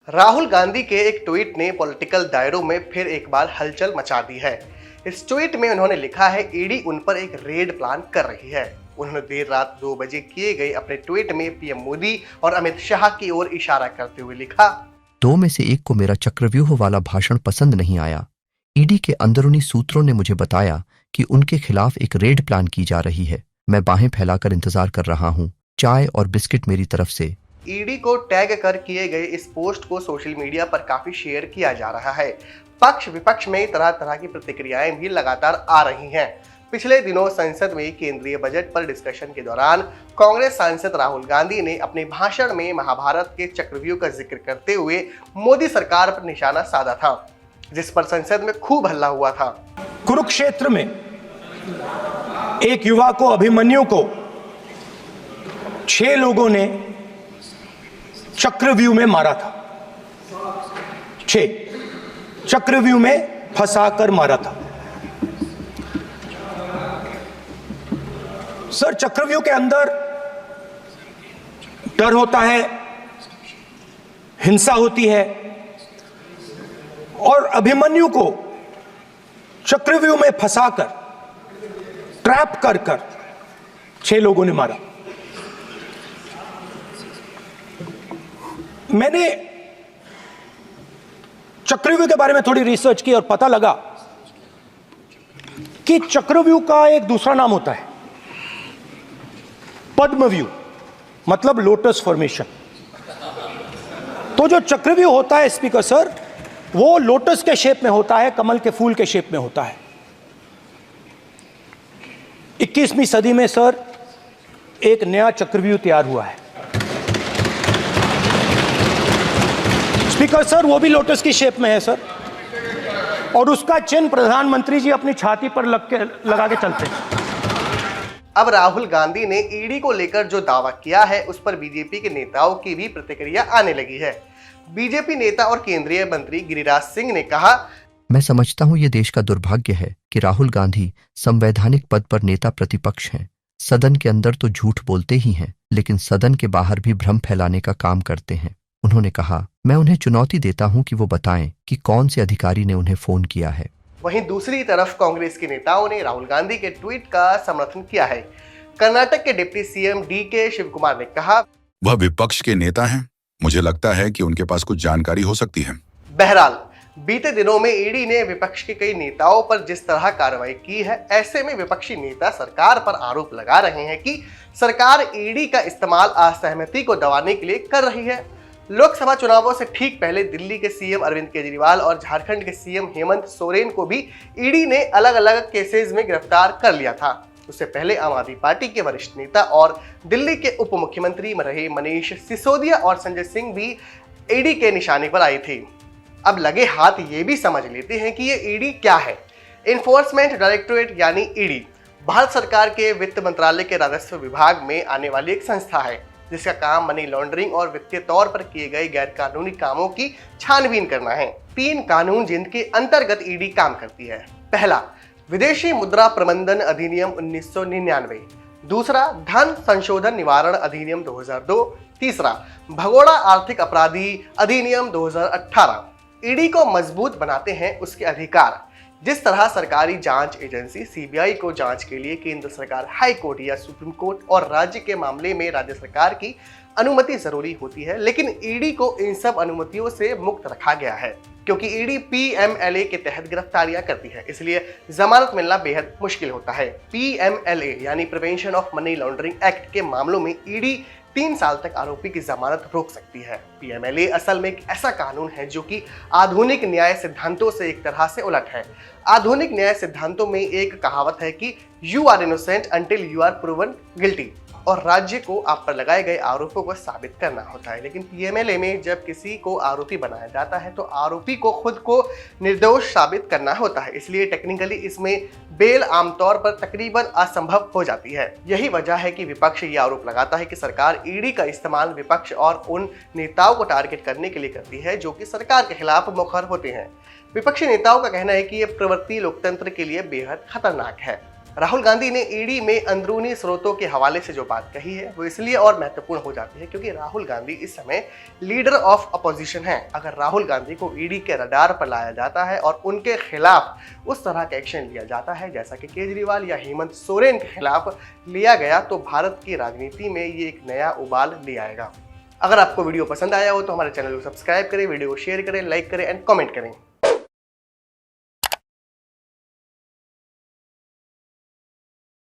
राहुल गांधी के एक ट्वीट ने पॉलिटिकल दायरों में फिर एक बार हलचल मचा दी है। इस ट्वीट में उन्होंने लिखा है, ईडी उन पर एक रेड प्लान कर रही है। उन्होंने देर रात 2 बजे किए गए अपने ट्वीट में पीएम मोदी और अमित शाह की ओर इशारा करते हुए लिखा, दो में से एक को मेरा चक्रव्यूह वाला भाषण पसंद नहीं आया। ईडी के अंदरूनी सूत्रों ने मुझे बताया कि उनके खिलाफ एक रेड प्लान की जा रही है। मैं बाहें फैलाकर इंतजार कर रहा हूँ। चाय और बिस्किट मेरी तरफ से। ईडी को टैग कर किए गए इस पोस्ट को सोशल मीडिया पर काफी शेयर किया जा रहा है। पक्ष विपक्ष में तरह तरह की प्रतिक्रियाएं भी लगातार आ रही हैं। पिछले दिनों संसद में केंद्रीय बजट पर डिस्कशन के दौरान कांग्रेस सांसद राहुल गांधी ने अपने भाषण में महाभारत के चक्रव्यूह का जिक्र करते हुए मोदी सरकार पर निशाना साधा था, जिस पर संसद में खूब हल्ला हुआ था। कुरुक्षेत्र में एक युवा को, अभिमन्यु को 6 लोगों ने चक्रव्यूह में मारा था। 6 चक्रव्यूह में फंसाकर मारा था। सर, चक्रव्यूह के अंदर डर होता है, हिंसा होती है, और अभिमन्यु को चक्रव्यूह में फंसाकर, ट्रैप कर 6 लोगों ने मारा। मैंने चक्रव्यूह के बारे में थोड़ी रिसर्च की और पता लगा कि चक्रव्यूह का एक दूसरा नाम होता है पद्मव्यूह, मतलब लोटस फॉर्मेशन। तो जो चक्रव्यूह होता है स्पीकर सर, वो लोटस के शेप में होता है, कमल के फूल के शेप में होता है। 21वीं सदी में सर एक नया चक्रव्यूह तैयार हुआ है स्पीकर सर, वो भी लोटस की शेप में है सर, और उसका चिन्ह प्रधानमंत्री जी अपनी छाती पर लगा के चलते हैं। अब राहुल गांधी ने ईडी को लेकर जो दावा किया है, उस पर बीजेपी के नेताओं की भी प्रतिक्रिया आने लगी है। बीजेपी नेता और केंद्रीय मंत्री गिरिराज सिंह ने कहा, मैं समझता हूँ ये देश का दुर्भाग्य है कि राहुल गांधी संवैधानिक पद पर नेता प्रतिपक्ष हैं। सदन के अंदर तो झूठ बोलते ही हैं, लेकिन सदन के बाहर भी भ्रम फैलाने का काम करते हैं। उन्होंने कहा, मैं उन्हें चुनौती देता हूं कि वो बताएं कि कौन से अधिकारी ने उन्हें फोन किया है। वहीं दूसरी तरफ कांग्रेस के नेताओं ने राहुल गांधी के ट्वीट का समर्थन किया है। कर्नाटक के डिप्टी सीएम डीके शिवकुमार ने कहा, वह विपक्ष के नेता हैं, मुझे लगता है कि उनके पास कुछ जानकारी हो सकती है। बहरहाल बीते दिनों में ईडी ने विपक्ष के कई नेताओं पर जिस तरह कार्रवाई की है, ऐसे में विपक्षी नेता सरकार पर आरोप लगा रहे हैं कि सरकार ईडी का इस्तेमाल असहमति को दबाने के लिए कर रही है। लोकसभा चुनावों से ठीक पहले दिल्ली के सीएम अरविंद केजरीवाल और झारखंड के सीएम हेमंत सोरेन को भी ईडी ने अलग अलग केसेस में गिरफ्तार कर लिया था। उससे पहले आम आदमी पार्टी के वरिष्ठ नेता और दिल्ली के उप मुख्यमंत्री रहे मनीष सिसोदिया और संजय सिंह भी ईडी के निशाने पर आए थे। अब लगे हाथ ये भी समझ लेते हैं कि ये ईडी क्या है। इन्फोर्समेंट डायरेक्टोरेट यानी ईडी भारत सरकार के वित्त मंत्रालय के राजस्व विभाग में आने वाली एक संस्था है, जिसका काम मनी लॉन्ड्रिंग और वित्तीय तौर पर किए गए गैरकानूनी कामों की छानबीन करना है। 3 कानून जिनके अंतर्गत ईडी काम करती है। पहला, विदेशी मुद्रा प्रबंधन अधिनियम 1999। दूसरा, धन संशोधन निवारण अधिनियम 2002। तीसरा, भगोड़ा आर्थिक अपराधी अधिनियम 2018। ईडी को मजबूत बनाते हैं उसके अधिकार। जिस तरह सरकारी जांच एजेंसी सीबीआई को जांच के लिए केंद्र सरकार, हाई कोर्ट या सुप्रीम कोर्ट और राज्य के मामले में राज्य सरकार की अनुमति जरूरी होती है, लेकिन ईडी को इन सब अनुमतियों से मुक्त रखा गया है, क्योंकि ईडी पीएमएलए के तहत गिरफ्तारियां करती है, इसलिए जमानत मिलना बेहद मुश्किल होता है। पीएमएलए यानी prevention of money laundering act के मामलों में ईडी 3 साल तक आरोपी की जमानत रोक सकती है। पीएमएलए असल में एक ऐसा कानून है जो कि आधुनिक न्याय सिद्धांतों से एक तरह से उलट है। आधुनिक न्याय सिद्धांतों में एक कहावत है कि you are innocent until you are proven guilty, और राज्य को आप पर लगाए गए आरोपों को साबित करना होता है। लेकिन पीएमएलए में जब किसी को आरोपी बनाया जाता है तो आरोपी को खुद को निर्दोष साबित करना होता है, इसलिए टेक्निकली इसमें बेल आमतौर पर तकरीबन असंभव हो जाती है। यही वजह है कि विपक्ष ये आरोप लगाता है कि सरकार ईडी का इस्तेमाल विपक्ष और उन नेताओं को टारगेट करने के लिए करती है जो कि सरकार के खिलाफ मुखर होते हैं। विपक्षी नेताओं का कहना है कि यह प्रवृत्ति लोकतंत्र के लिए बेहद खतरनाक है। राहुल गांधी ने ईडी में अंदरूनी स्रोतों के हवाले से जो बात कही है वो इसलिए और महत्वपूर्ण हो जाती है क्योंकि राहुल गांधी इस समय लीडर ऑफ अपोजिशन हैं। अगर राहुल गांधी को ईडी के रडार पर लाया जाता है और उनके खिलाफ उस तरह का एक्शन लिया जाता है जैसा कि केजरीवाल या हेमंत सोरेन के खिलाफ लिया गया तो भारत की राजनीति में ये एक नया उबाल ले आएगा। अगर आपको वीडियो पसंद आया हो तो हमारे चैनल को सब्सक्राइब करें, वीडियो को शेयर करें, लाइक करें एंड कमेंट करें।